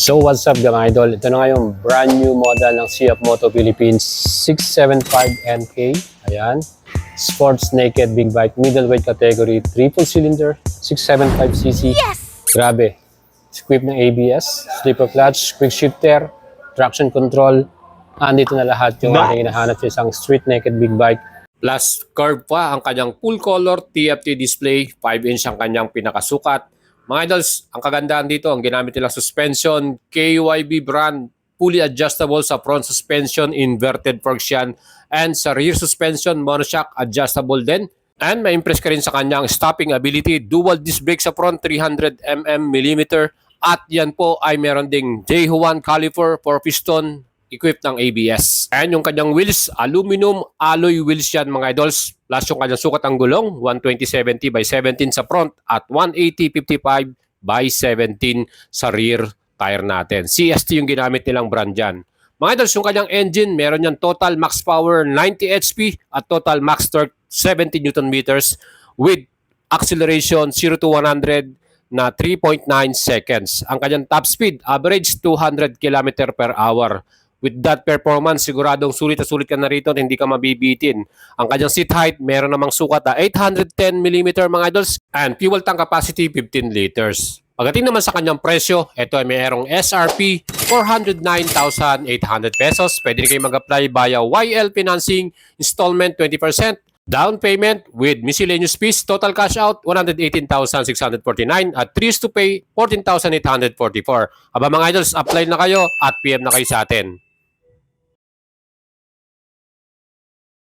So what's up mga idol? Ito na nga yung brand new model ng CF Moto Philippines 675NK. Ayan. Sports Naked Big Bike Middleweight Category, triple cylinder, 675cc. Yes! Grabe. Equipped ng ABS, slipper clutch, quick shifter, traction control. Andito na lahat yung ating hinahanap sa isang street naked big bike. Plus curve pa ang kanyang full color TFT display, 5-inch ang kanyang pinakasukat. Mga idols, ang kagandahan dito, ang ginamit nilang suspension, KYB brand, fully adjustable sa front suspension, inverted forks yan, and sa rear suspension, monoshock, adjustable din. And ma-impress ka rin sa kanyang stopping ability, dual disc brake sa front, 300mm, at yan po ay meron ding J1 caliper for piston, equipped ng ABS. And yung kanyang wheels, aluminum alloy wheels yan mga idols. Plus yung kanyang sukat ng gulong, 120/70 by 17 sa front at 180/55 by 17 sa rear tire natin. CST yung ginamit nilang brand dyan. Mga idols, yung kanyang engine, meron yan total max power 90 HP at total max torque 70 Newton meters with acceleration 0 to 100 na 3.9 seconds. Ang kanyang top speed, average 200 km per hour. With that performance, siguradong sulit na sulit ka na rito at hindi ka mabibitin. Ang kanyang seat height, meron namang sukat na 810mm mga idols and fuel tank capacity 15 liters. Pagdating naman sa kanyang presyo, ito ay mayroong SRP 409,800 pesos. Pwede rin kayo mag-apply via YL Financing, installment 20%. Down payment with miscellaneous fees, total cash out 118,649 at 3 to pay 14,844. Aba mga idols, apply na kayo at PM na kayo sa atin.